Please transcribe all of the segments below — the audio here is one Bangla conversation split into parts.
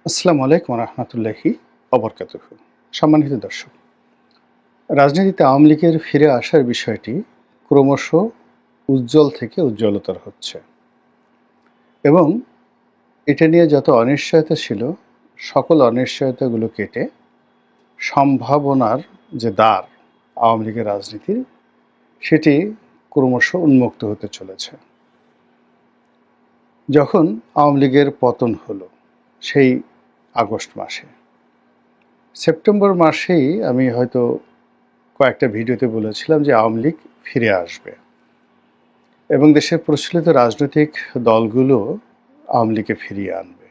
আসসালামু আলাইকুম রহমতুল্লাহি অবরকাতুহু। সম্মানিত দর্শক, রাজনীতিতে আওয়ামী লীগের ফিরে আসার বিষয়টি ক্রমশ উজ্জ্বল থেকে উজ্জ্বলতর হচ্ছে এবং এটা নিয়ে যত অনিশ্চয়তা ছিল সকল অনিশ্চয়তাগুলো কেটে সম্ভাবনার যে দ্বার আওয়ামী লীগের রাজনীতির, সেটি ক্রমশ উন্মুক্ত হতে চলেছে। যখন আওয়ামী লীগের পতন হলো সেই আগস্ট মাসে, সেপ্টেম্বর মাসেই আমি হয়তো কয়েকটা ভিডিওতে বলেছিলাম যে আওয়ামী লীগ ফিরে আসবে এবং দেশের প্রচলিত রাজনৈতিক দলগুলো আওয়ামী লীগকে ফিরিয়ে আনবে।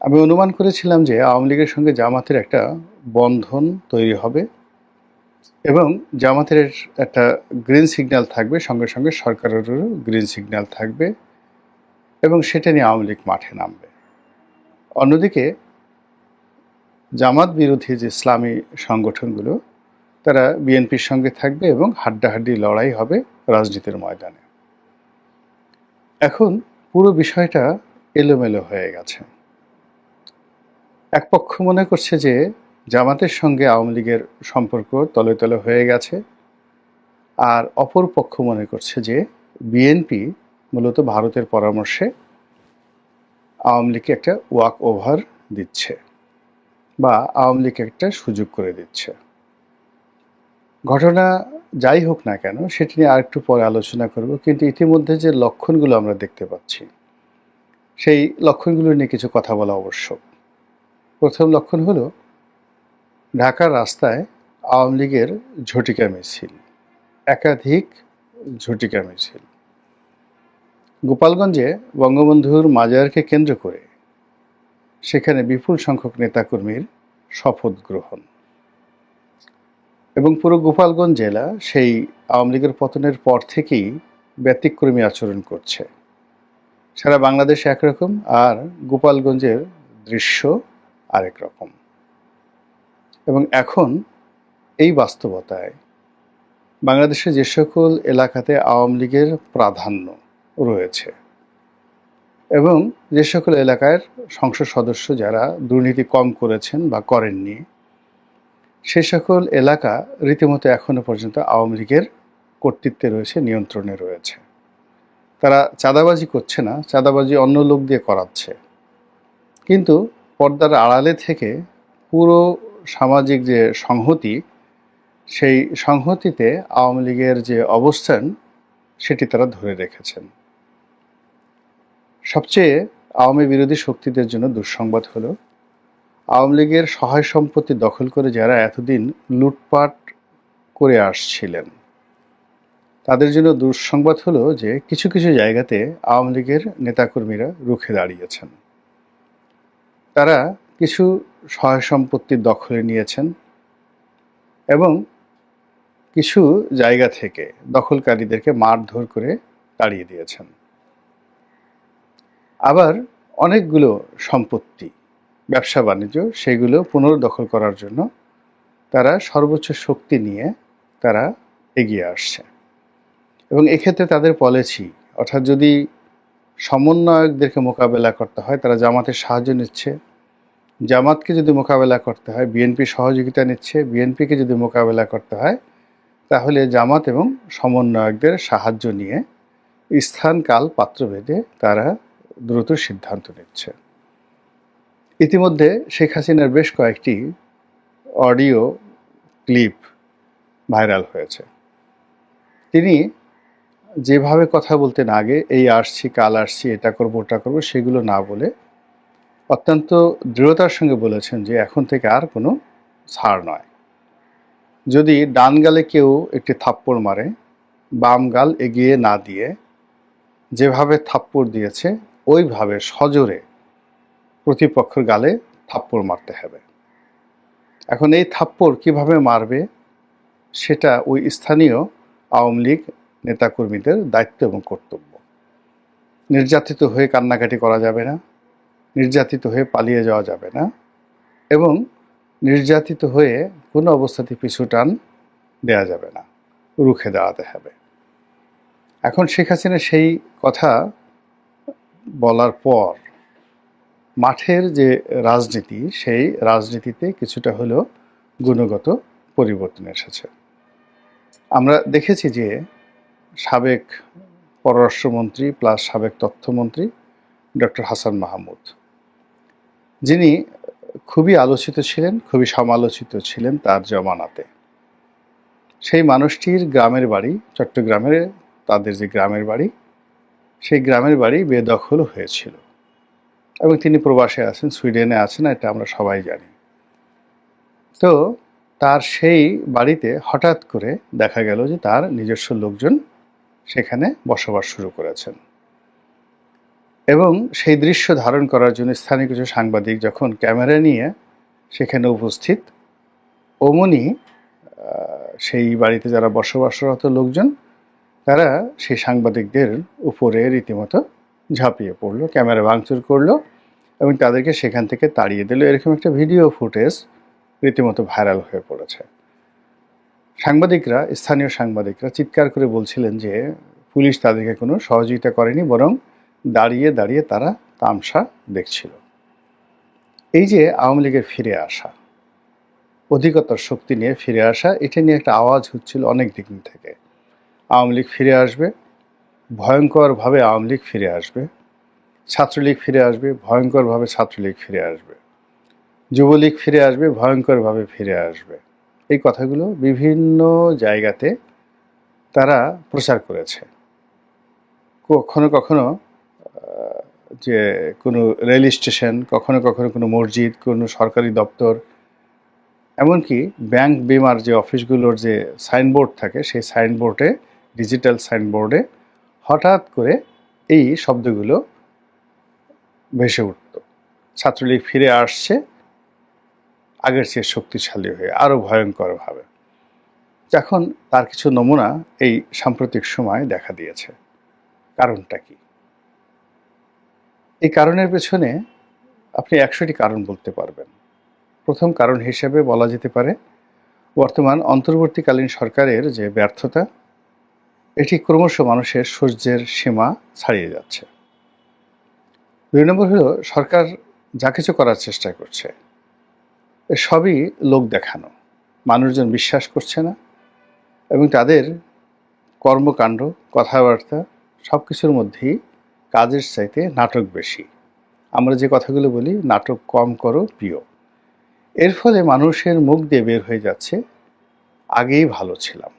আমি অনুমান করেছিলাম যে আওয়ামী লীগের সঙ্গে জামাতের একটা বন্ধন তৈরি হবে এবং জামাতের একটা গ্রিন সিগন্যাল থাকবে, সঙ্গে সঙ্গে সরকারেরও গ্রিন সিগন্যাল থাকবে এবং সেটা নিয়ে আওয়ামী লীগ মাঠে নামবে। অন্যদিকে জামাত বিরোধী যে ইসলামী সংগঠনগুলো, তারা বিএনপির সঙ্গে থাকবে এবং হাড্ডাহাড্ডি লড়াই হবে রাজনীতির ময়দানে। এখন পুরো বিষয়টা এলোমেলো হয়ে গেছে। এক পক্ষ মনে করছে যে জামাতের সঙ্গে আওয়ামী লীগের সম্পর্ক তলে তলে হয়ে গেছে, আর অপর পক্ষ মনে করছে যে বিএনপি মূলত ভারতের পরামর্শে আওয়ামী লীগকে একটা ওয়াক ওভার দিচ্ছে বা আওয়ামী লীগকে একটা সুযোগ করে দিচ্ছে। ঘটনা যাই হোক না কেন, সেটি নিয়ে আরেকটু পরে আলোচনা করব, কিন্তু ইতিমধ্যে যে লক্ষণগুলো আমরা দেখতে পাচ্ছি সেই লক্ষণগুলো নিয়ে কিছু কথা বলা আবশ্যক। প্রথম লক্ষণ হলো ঢাকার রাস্তায় আওয়ামী লীগের ঝটিকা মিছিল, একাধিক ঝটিকা মিছিল। গোপালগঞ্জে বঙ্গবন্ধুর মাজারকে কেন্দ্র করে সেখানে বিপুল সংখ্যক নেতাকর্মীর শপথ গ্রহণ এবং পুরো গোপালগঞ্জ জেলা সেই আওয়ামী লীগের পতনের পর থেকেই ব্যতিক্রমী আচরণ করছে। সারা বাংলাদেশে একরকম আর গোপালগঞ্জের দৃশ্য আরেক রকম। এবং এখন এই বাস্তবতায় বাংলাদেশে যে সকল এলাকাতে আওয়ামী লীগের প্রাধান্য রয়েছে এবং যে সকল এলাকার সংসদ সদস্য যারা দুর্নীতি কম করেছেন বা করেননি, সে সকল এলাকা রীতিমতো এখনো পর্যন্ত আওয়ামী লীগের কর্তৃত্বে রয়েছে, নিয়ন্ত্রণে রয়েছে। তারা চাঁদাবাজি করছে না, চাঁদাবাজি অন্য লোক দিয়ে করাচ্ছে, কিন্তু পর্দার আড়ালে থেকে পুরো সামাজিক যে সংহতি, সেই সংহতিতে আওয়ামী লীগের যে অবস্থান সেটি তারা ধরে রেখেছেন। সবচেয়ে আওয়ামী বিরোধী শক্তিদের জন্য দুঃসংবাদ হলো আওয়ামী লীগের সহায় সম্পত্তি দখল করে যারা এতদিন লুটপাট করে আসছিলেন, তাদের জন্য দুঃসংবাদ হলো যে কিছু কিছু জায়গাতে আওয়ামী লীগের নেতাকর্মীরা রুখে দাঁড়িয়েছেন। তারা কিছু সহায় সম্পত্তি দখলে নিয়েছেন এবং কিছু জায়গা থেকে দখলকারীদেরকে মারধর করে তাড়িয়ে দিয়েছেন। আবার অনেকগুলো সম্পত্তি, ব্যবসা বাণিজ্য, সেগুলো পুনর্দখল করার জন্য তারা সর্বোচ্চ শক্তি নিয়ে তারা এগিয়ে আসছে। এবং এক্ষেত্রে তাদের পলিসি, অর্থাৎ যদি সমন্বয়কদেরকে মোকাবেলা করতে হয় তারা জামাতের সাহায্য নিচ্ছে, জামাতকে যদি মোকাবেলা করতে হয় বিএনপির সহযোগিতা নিচ্ছে, বিএনপিকে যদি মোকাবেলা করতে হয় তাহলে জামাত এবং সমন্বয়কদের সাহায্য নিয়ে স্থান কাল পাত্রভেদে তারা দ্রুত সিদ্ধান্ত নিচ্ছে। ইতিমধ্যে শেখ হাসিনার বেশ কয়েকটি অডিও ক্লিপ ভাইরাল হয়েছে। তিনি যেভাবে কথা বলতেন আগে, এই আসছি কাল আসছি, এটা করবো ওটা করবো, সেগুলো না বলে অত্যন্ত দৃঢ়তার সঙ্গে বলেছেন যে এখন থেকে আর কোনো ছাড় নয়। যদি ডান গালে কেউ একটি থাপ্পড় মারে, বাম গাল এগিয়ে না দিয়ে যেভাবে থাপ্পড় দিয়েছে ওইভাবে সজোরে প্রতিপক্ষের গালে থাপ্পড় মারতে হবে। এখন এই থাপ্পড় কিভাবে মারবে সেটা ওই স্থানীয় আওয়ামী লীগ নেতাকর্মীদের দায়িত্ব এবং কর্তব্য। নির্যাতিত হয়ে কান্নাকাটি করা যাবে না, নির্যাতিত হয়ে পালিয়ে যাওয়া যাবে না এবং নির্যাতিত হয়ে কোনো অবস্থাতে পিছু টান দেওয়া যাবে না, রুখে দাঁড়াতে হবে। এখন শেখ হাসিনা সেই কথা বলার পর মাঠের যে রাজনীতি, সেই রাজনীতিতে কিছুটা হলেও গুণগত পরিবর্তন এসেছে। আমরা দেখেছি যে সাবেক পররাষ্ট্রমন্ত্রী প্লাস সাবেক তথ্যমন্ত্রী ডক্টর হাসান মাহমুদ, যিনি খুবই আলোচিত ছিলেন, খুবই সমালোচিত ছিলেন তার জমানাতে, সেই মানুষটির গ্রামের বাড়ি চট্টগ্রামের, তাদের যে গ্রামের বাড়ি, সেই গ্রামের বাড়ি বেদখল হয়েছিল এবং তিনি প্রবাসে আছেন, সুইডেনে আছেন, এটা আমরা সবাই জানি। তো তার সেই বাড়িতে হঠাৎ করে দেখা গেল যে তার নিজস্ব লোকজন সেখানে বসবাস শুরু করেছেন এবং সেই দৃশ্য ধারণ করার জন্য স্থানীয় কিছু সাংবাদিক যখন ক্যামেরা নিয়ে সেখানে উপস্থিত, অমনি সেই বাড়িতে যারা বসবাসরত লোকজন তারা সেই সাংবাদিকদের উপরে রীতিমতো ঝাঁপিয়ে পড়লো, ক্যামেরা ভাঙচুর করলো এবং তাদেরকে সেখান থেকে তাড়িয়ে দিল। এরকম একটা ভিডিও ফুটেজ রীতিমতো ভাইরাল হয়ে পড়েছে। সাংবাদিকরা, স্থানীয় সাংবাদিকরা চিৎকার করে বলছিলেন যে পুলিশ তাদেরকে কোনো সহযোগিতা করেনি, বরং দাঁড়িয়ে দাঁড়িয়ে তারা তামসা দেখছিল। এই যে আওয়ামী লীগের ফিরে আসা, অধিকতর শক্তি নিয়ে ফিরে আসা, এটা নিয়ে একটা আওয়াজ হচ্ছিল অনেক দিন থেকে। আওয়ামী লীগ ফিরে আসবে, ভয়ঙ্করভাবে আওয়ামী লীগ ফিরে আসবে, ছাত্রলীগ ফিরে আসবে, ভয়ঙ্করভাবে ছাত্রলীগ ফিরে আসবে, যুবলীগ ফিরে আসবে, ভয়ঙ্করভাবে ফিরে আসবে। এই কথাগুলো বিভিন্ন জায়গাতে তারা প্রচার করেছে। কখনো কখনো যে কোনো রেল স্টেশন, কখনো কখনো কোনো মসজিদ, কোনো সরকারি দপ্তর, এমনকি ব্যাংক বিমার যে অফিসগুলোর যে সাইনবোর্ড থাকে, সেই সাইনবোর্ডে, ডিজিটাল সাইনবোর্ডে হঠাৎ করে এই শব্দগুলো ভেসে উঠত, ছাত্রলীগ ফিরে আসছে আগের চেয়ে শক্তিশালী হয়ে, আরও ভয়ঙ্করভাবে। এখন তার কিছু নমুনা এই সাম্প্রতিক সময় দেখা দিয়েছে। কারণটা কি? এই কারণের পেছনে আপনি 100টি কারণ বলতে পারবেন। প্রথম কারণ হিসেবে বলা যেতে পারে বর্তমান অন্তর্বর্তীকালীন সরকারের যে ব্যর্থতা, এটি ক্রমশ মানুষের সহ্যের সীমা ছাড়িয়ে যাচ্ছে। 2 নম্বর হলো সরকার যা কিছু করার চেষ্টা করছে সবই লোক দেখানো, মানুষজন বিশ্বাস করছে না এবং তাদের কর্মকাণ্ড, কথাবার্তা সব কিছুর মধ্যেই কাজের চাইতে নাটক বেশি। আমরা যে কথাগুলো বলি, নাটক কম করো প্রিয়। এর ফলে মানুষের মুখ দিয়ে বের হয়ে যাচ্ছে আগেই ভালো ছিলাম।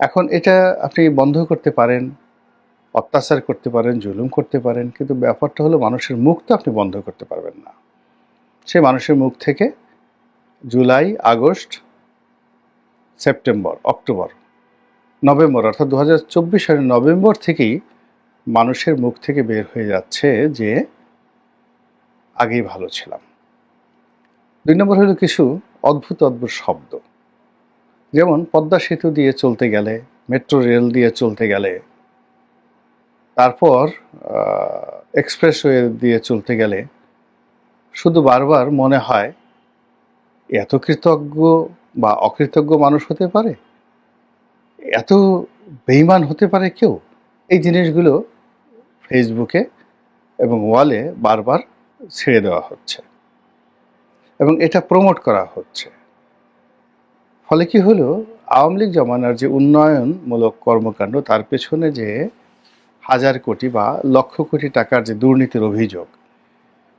এখন এটা আপনি বন্ধ করতে পারেন, অত্যাচার করতে পারেন, জুলুম করতে পারেন, কিন্তু ব্যাপারটা হলো মানুষের মুখ তো আপনি বন্ধ করতে পারবেন না। সে মানুষের মুখ থেকে July, August, September, October, November, অর্থাৎ 2024 সালের নভেম্বর থেকেই মানুষের মুখ থেকে বের হয়ে যাচ্ছে যে আগেই ভালো ছিলাম। 2 নম্বর হলো কিছু অদ্ভুত অদ্ভুত শব্দ, যেমন পদ্মা সেতু দিয়ে চলতে গেলে, মেট্রো রেল দিয়ে চলতে গেলে, তারপর এক্সপ্রেসওয়ে দিয়ে চলতে গেলে শুধু বারবার মনে হয় এত কৃতজ্ঞ বা অকৃতজ্ঞ মানুষ হতে পারে, এত বেঈমান হতে পারে কেউ। এই জিনিসগুলো ফেসবুকে এবং ওয়ালে বারবার ছেড়ে দেওয়া হচ্ছে এবং এটা প্রমোট করা হচ্ছে। ফলে কি হলো, আওয়ামী লীগ জমানার যে উন্নয়নমূলক কর্মকাণ্ড, তার পেছনে যে হাজার কোটি বা লক্ষ কোটি টাকার যে দুর্নীতির অভিযোগ,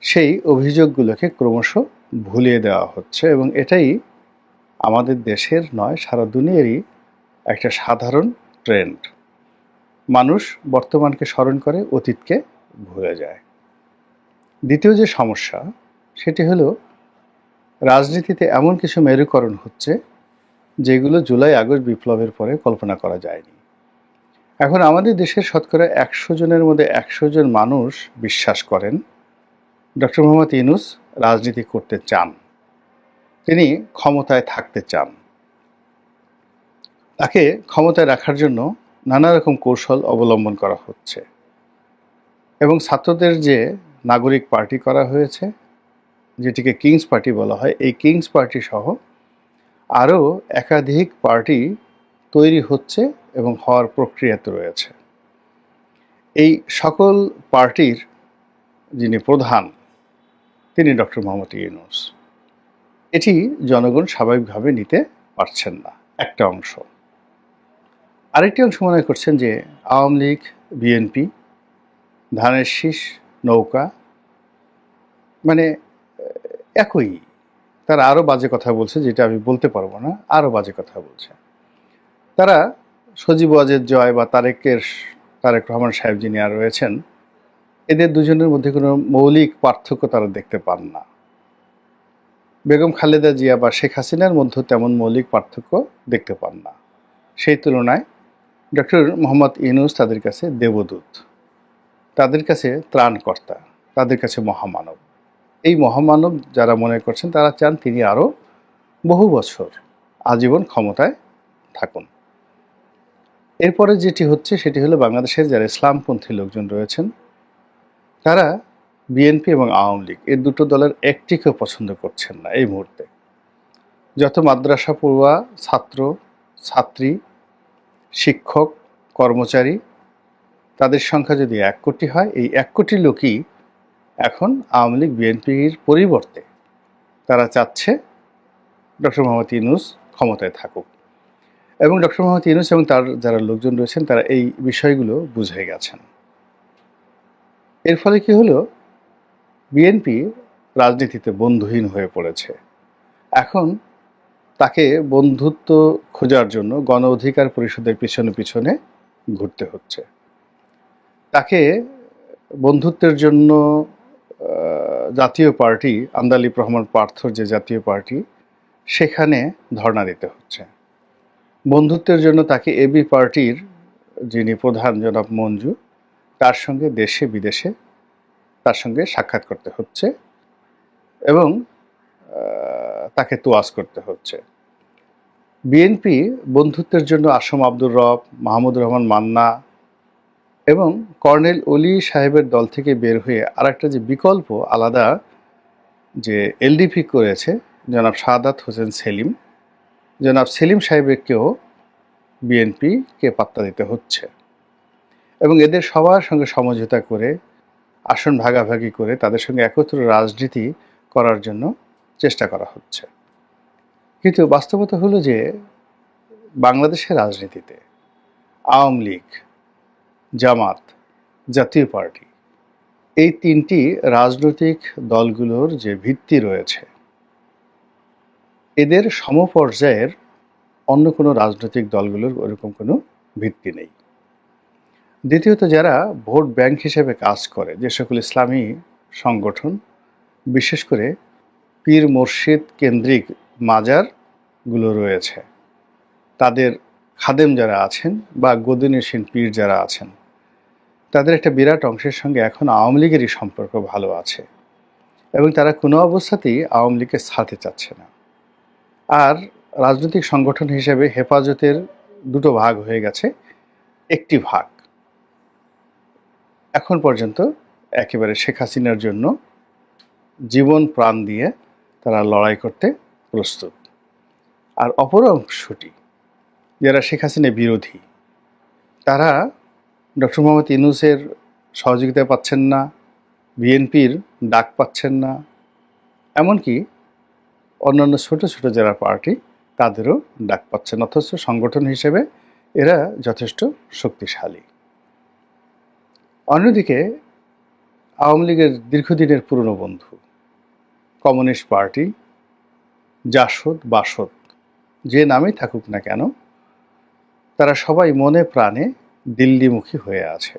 সেই অভিযোগগুলোকে ক্রমশ ভুলিয়ে দেওয়া হচ্ছে এবং এটাই আমাদের দেশের নয়, সারা দুনিয়ারই একটা সাধারণ ট্রেন্ড। মানুষ বর্তমানকে স্মরণ করে, অতীতকে ভুলে যায়। দ্বিতীয় যে সমস্যা, সেটি হলো রাজনীতিতে এমন কিছু মেরুকরণ হচ্ছে যেগুলো জুলাই আগস্ট বিপ্লবের পরে কল্পনা করা যায়নি। এখন আমাদের দেশের শতকরা 100 জনের মধ্যে 100 জন মানুষ বিশ্বাস করেন ডক্টর মোহাম্মদ ইউনূস রাজনীতি করতে চান, তিনি ক্ষমতায় থাকতে চান। তাকে ক্ষমতায় রাখার জন্য নানা রকম কৌশল অবলম্বন করা হচ্ছে এবং ছাত্রদের যে নাগরিক পার্টি করা হয়েছে, যেটিকে কিংস পার্টি বলা হয়, এই কিংস পার্টি সহ আরও একাধিক পার্টি তৈরি হচ্ছে এবং হওয়ার প্রক্রিয়াতে রয়েছে। এই সকল পার্টির যিনি প্রধান, তিনি ডক্টর মোহাম্মদ ইউনূস। এটি জনগণ স্বাভাবিকভাবে নিতে পারছেন না একটা অংশ। আরেকটি অংশ মনে করছেন যে আওয়ামী লীগ, বিএনপি, ধানের শীষ, নৌকা মানে একই। তারা আরও বাজে কথা বলছে, যেটা আমি বলতে পারবো না, আরও বাজে কথা বলছে। তারা সজীব ওয়াজেদ জয় বা তারেক রহমান সাহেব যিনি আর রয়েছেন, এদের দুজনের মধ্যে কোনো মৌলিক পার্থক্য তারা দেখতে পান না। বেগম খালেদা জিয়া বা শেখ হাসিনার মধ্যে তেমন মৌলিক পার্থক্য দেখতে পান না। সেই তুলনায় ডক্টর মোহাম্মদ ইউনূস তাদের কাছে দেবদূত, তাদের কাছে ত্রাণকর্তা, তাদের কাছে মহামানব। এই মহামানব যারা মনে করছেন তারা চান তিনি আরও বহু বছর আজীবন ক্ষমতায় থাকুন। এরপরে যেটি হচ্ছে সেটি হলো বাংলাদেশের যারা ইসলামপন্থী লোকজন রয়েছেন তারা বিএনপি এবং আওয়ামী লীগ এই দুটো দলের একটিকেও পছন্দ করছেন না এই মুহূর্তে। যত মাদ্রাসা পড়ুয়া, ছাত্র, ছাত্রী, শিক্ষক, কর্মচারী তাদের সংখ্যা যদি 1 কোটি হয়, এই 1 কোটি লোকই এখন আওয়ামী লীগ বিএনপির পরিবর্তে তারা চাচ্ছে ডক্টর মোহাম্মদ ইউনূস ক্ষমতায় থাকুক। এবং ডক্টর মোহাম্মদ ইউনূস এবং তার যারা লোকজন রয়েছেন তারা এই বিষয়গুলো বুঝে গেছেন। এর ফলে কি হলো, বিএনপি রাজনীতিতে বন্ধুহীন হয়ে পড়েছে। এখন তাকে বন্ধুত্ব খোঁজার জন্য গণ অধিকার পরিষদের পিছনে পিছনে ঘুরতে হচ্ছে। তাকে বন্ধুত্বের জন্য জাতীয় পার্টি, আন্দালিব রহমান পার্থর যে জাতীয় পার্টি, সেখানে ধর্ণা দিতে হচ্ছে। বন্ধুত্বের জন্য তাকে এবি পার্টির যিনি প্রধান জনাব মঞ্জু, তার সঙ্গে দেশে বিদেশে তার সঙ্গে সাক্ষাৎ করতে হচ্ছে এবং তাকে তোয়াজ করতে হচ্ছে। বিএনপি বন্ধুত্বের জন্য আসম আব্দুর রব, মাহমুদুর রহমান মান্না এবং কর্নেল অলি সাহেবের দল থেকে বের হয়ে আরেকটা যে বিকল্প আলাদা যে এলডিপি করেছে জনাব সাদাত হোসেন সেলিম, জনাব সেলিম সাহেবকেও বিএনপিকে পাত্তা দিতে হচ্ছে এবং এদের সবার সঙ্গে সমঝোতা করে আসন ভাগাভাগি করে তাদের সঙ্গে একত্র রাজনীতি করার জন্য চেষ্টা করা হচ্ছে। কিন্তু বাস্তবতা হলো যে বাংলাদেশের রাজনীতিতে আওয়ামী লীগ, জামাত, জাতীয় পার্টি এই তিনটি রাজনৈতিক দলগুলোর যে ভিত্তি রয়েছে, এদের সমপর্যায়ের অন্য কোনো রাজনৈতিক দলগুলোর ওরকম কোনো ভিত্তি নেই। দ্বিতীয়ত, যারা ভোট ব্যাংক হিসেবে কাজ করে, যে সকল ইসলামী সংগঠন, বিশেষ করে পীর মুর্শিদ কেন্দ্রিক মাজারগুলো রয়েছে, তাদের খাদেম যারা আছেন বা গদিনশীন পীর যারা আছেন, তাদের একটা বিরাট অংশের সঙ্গে এখন আওয়ামী লীগেরই সম্পর্ক ভালো আছে এবং তারা কোনো অবস্থাতেই আওয়ামী লীগকে ছাড়তে চাচ্ছে না। আর রাজনৈতিক সংগঠন হিসেবে হেফাজতের দুটো ভাগ হয়ে গেছে, একটি ভাগ এখন পর্যন্ত একেবারে শেখ হাসিনার জন্য জীবন প্রাণ দিয়ে তারা লড়াই করতে প্রস্তুত। আর অপর অংশটি যারা শেখ হাসিনা বিরোধী, তারা ডক্টর মোহাম্মদ ইউনূসের সহযোগিতা পাচ্ছেন না, বিএনপির ডাক পাচ্ছেন না, এমনকি অন্যান্য ছোট ছোট যারা পার্টি তাদেরও ডাক পাচ্ছেন, অথচ সংগঠন হিসেবে এরা যথেষ্ট শক্তিশালী। অন্যদিকে আওয়ামী লীগের দীর্ঘদিনের পুরনো বন্ধু কমিউনিস্ট পার্টি, জাসদ, বাসদ, যে নামেই থাকুক না কেন, তারা সবাই মনে প্রাণে দিল্লিমুখী হয়ে আছে,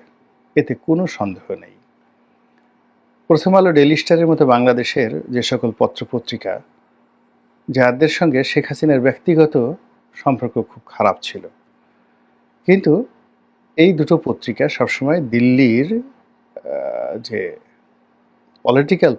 এতে কোনো সন্দেহ নেই। প্রথম আলো, ডেইলি স্টারের মতো বাংলাদেশের যে সকল পত্রপত্রিকা যাদের সঙ্গে শেখ হাসিনার ব্যক্তিগত সম্পর্ক খুব খারাপ ছিল, কিন্তু এই দুটো পত্রিকা সবসময় দিল্লির যে পলিটিক্যাল